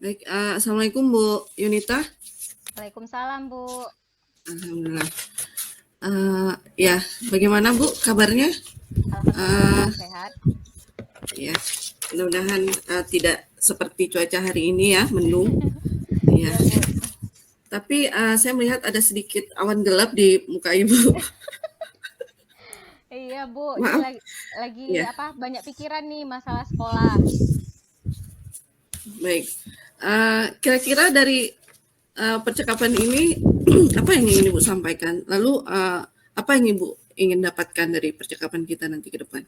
Baik, Assalamualaikum Bu Yunita. Waalaikumsalam, Bu. Alhamdulillah. Ya, bagaimana Bu kabarnya? Alhamdulillah Uh, sehat. ya, mudah-mudahan tidak seperti cuaca hari ini ya, mendung. Ya, Iya, Bu. tapi saya melihat ada sedikit awan gelap di muka Ibu. Iya, Bu. Ini Maaf. lagi Ya, apa? Banyak pikiran nih masalah sekolah. baik. Kira-kira dari percakapan ini apa yang ingin Ibu sampaikan? Lalu apa yang Ibu ingin dapatkan dari percakapan kita nanti ke depan?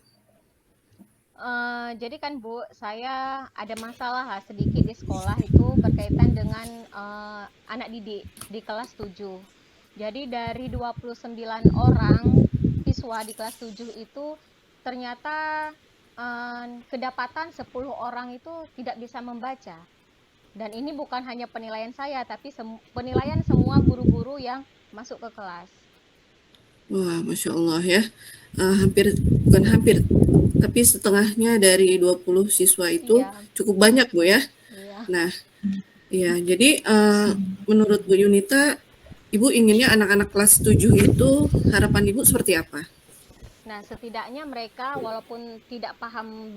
Jadi kan, Bu, saya ada masalah lah sedikit di sekolah itu berkaitan dengan anak didik di kelas 7. Jadi dari 29 orang siswa di kelas 7 itu ternyata kedapatan 10 orang itu tidak bisa membaca. Dan ini bukan hanya penilaian saya, tapi penilaian semua guru-guru yang masuk ke kelas. Wah, Masya Allah ya. Bukan hampir, tapi setengahnya dari 20 siswa itu Iya, cukup banyak, Bu ya. iya. Nah, ya, jadi menurut Bu Yunita, Ibu inginnya anak-anak kelas 7 itu harapan Ibu seperti apa? Nah, setidaknya mereka walaupun tidak paham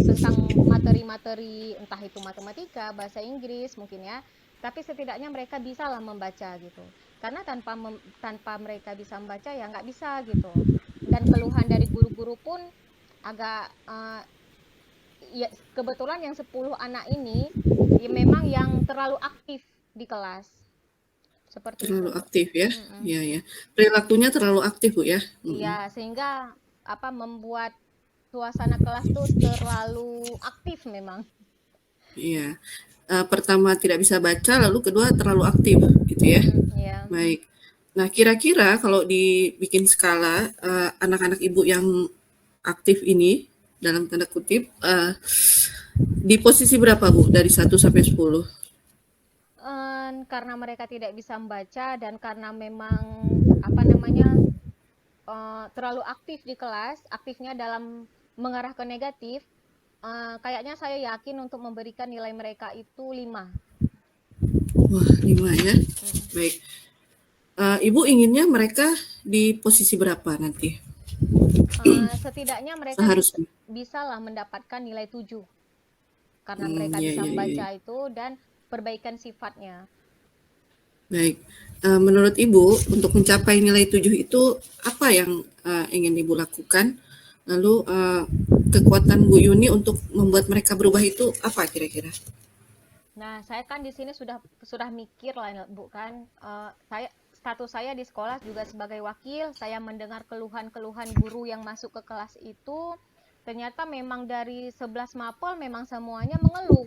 tentang materi-materi entah itu matematika, bahasa Inggris mungkin ya, tapi setidaknya mereka bisa lah membaca gitu. Karena tanpa mereka bisa membaca ya nggak bisa gitu. Dan keluhan dari guru-guru pun agak ya kebetulan yang 10 anak ini ya memang yang terlalu aktif di kelas. Seperti itu, Terlalu Bu. aktif ya? Mm-mm. Iya, ya. Perilakunya terlalu aktif, Bu ya? Iya, Mm-mm. sehingga membuat suasana kelas tuh terlalu aktif memang. Iya. Pertama tidak bisa baca, lalu kedua terlalu aktif, gitu ya? Iya. Baik. Nah, kira-kira kalau dibikin skala anak-anak ibu yang aktif ini dalam tanda kutip di posisi berapa Bu dari 1 sampai 10? Karena mereka tidak bisa membaca dan karena memang apa namanya terlalu aktif di kelas, aktifnya dalam mengarah ke negatif, kayaknya saya yakin untuk memberikan nilai mereka itu 5. Wah, 5 ya. Mm. Baik. Ibu inginnya mereka di posisi berapa nanti? Setidaknya mereka Seharusnya. bisa lah mendapatkan nilai 7 karena mereka Ya, bisa ya, ya, membaca ya. itu dan perbaikan sifatnya. Baik. Menurut Ibu untuk mencapai nilai 7 itu apa yang ingin Ibu lakukan? Lalu kekuatan Bu Yuni untuk membuat mereka berubah itu apa kira-kira? Nah, saya kan di sini sudah mikir lah, Bu kan. Status saya di sekolah juga sebagai wakil, saya mendengar keluhan-keluhan guru yang masuk ke kelas itu, ternyata memang dari 11 mapel memang semuanya mengeluh.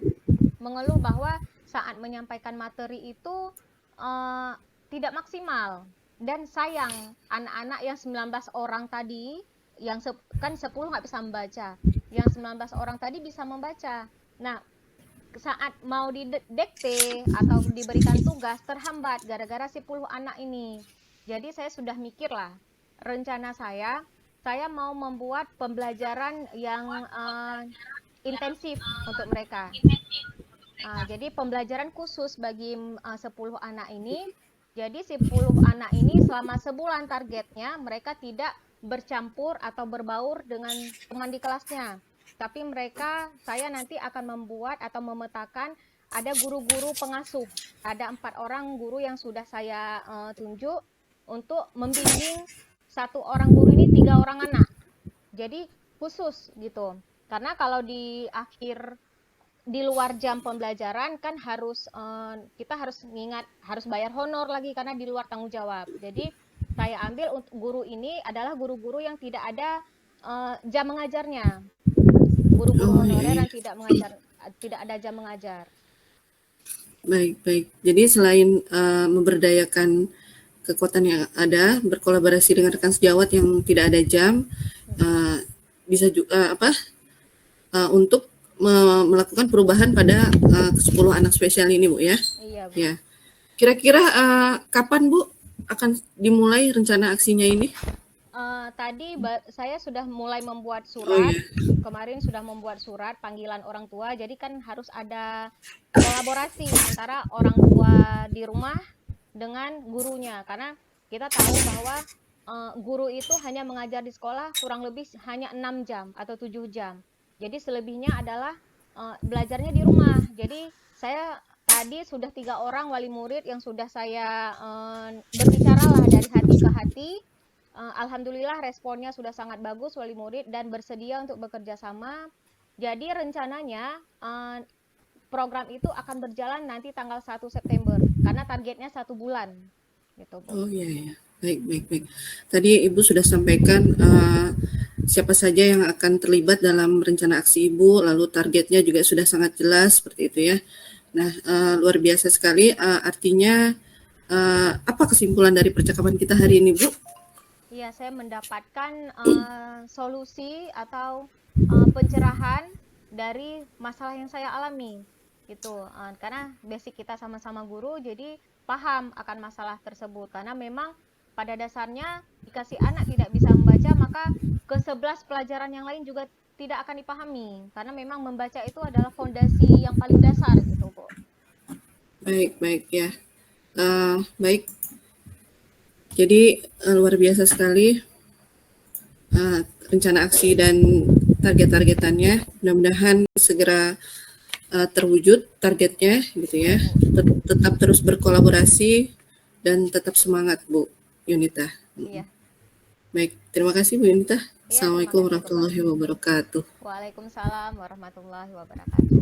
Mengeluh bahwa saat menyampaikan materi itu eh, tidak maksimal. Dan sayang, anak-anak yang 19 orang tadi, kan 10 nggak bisa membaca, yang 19 orang tadi bisa membaca. Nah, saat mau didekte atau diberikan tugas terhambat gara-gara 10 anak ini. Jadi saya sudah mikir lah, rencana saya mau membuat pembelajaran yang intensif untuk mereka. Jadi pembelajaran khusus bagi 10 anak ini. Jadi 10 anak ini selama sebulan targetnya mereka tidak bercampur atau berbaur dengan teman di kelasnya. Tapi saya nanti akan membuat atau memetakan ada guru-guru pengasuh. Ada 4 orang guru yang sudah saya tunjuk untuk membimbing satu orang guru ini 3 orang anak. Jadi khusus gitu. Karena kalau di akhir di luar jam pembelajaran kan kita harus ingat harus bayar honor lagi karena di luar tanggung jawab. Jadi saya ambil untuk guru ini adalah guru-guru yang tidak ada jam mengajarnya. Guru-guru Oh, iya, honorer iya. yang tidak ada jam mengajar. Baik, baik. Jadi selain memberdayakan kekuatan yang ada, berkolaborasi dengan rekan sejawat yang tidak ada jam, uh, bisa juga untuk melakukan perubahan pada 10 anak spesial ini, Bu ya. Iya, Bu. Ya. Kira-kira kapan Bu akan dimulai rencana aksinya ini? Tadi saya sudah mulai membuat Oh surat. ya, Kemarin sudah membuat surat panggilan orang tua. Jadi kan harus ada kolaborasi antara orang tua di rumah dengan gurunya. Karena kita tahu bahwa guru itu hanya mengajar di sekolah kurang lebih hanya 6 jam atau 7 jam. Jadi selebihnya adalah belajarnya di rumah. Jadi saya tadi sudah 3 orang wali murid yang sudah saya berbicaralah dari hati ke hati. Alhamdulillah responnya sudah sangat bagus wali murid dan bersedia untuk bekerja sama. Jadi rencananya program itu akan berjalan nanti tanggal 1 September karena targetnya 1 bulan gitu Bu. oh ya ya, baik baik baik. Tadi Ibu sudah sampaikan siapa saja yang akan terlibat dalam rencana aksi Ibu, lalu targetnya juga sudah sangat jelas seperti itu ya. Nah, luar biasa sekali. Artinya apa kesimpulan dari percakapan kita hari ini, Bu? Iya, saya mendapatkan solusi atau pencerahan dari masalah yang saya alami gitu. Karena basic kita sama-sama guru, jadi paham akan masalah tersebut. Karena memang pada dasarnya dikasih anak tidak bisa membaca, maka ke-11 pelajaran yang lain juga tidak akan dipahami. Karena memang membaca itu adalah fondasi yang paling dasar gitu, Bu. Baik baik ya. Baik. Jadi luar biasa sekali rencana aksi dan target-targetannya. Mudah-mudahan segera terwujud targetnya gitu ya. Tetap terus berkolaborasi dan tetap semangat Bu Yunita. Iya. Baik, terima kasih Bu Yunita. Iya, terima Assalamualaikum kasih, Bu warahmatullahi Fahmi. wabarakatuh. Waalaikumsalam warahmatullahi wabarakatuh.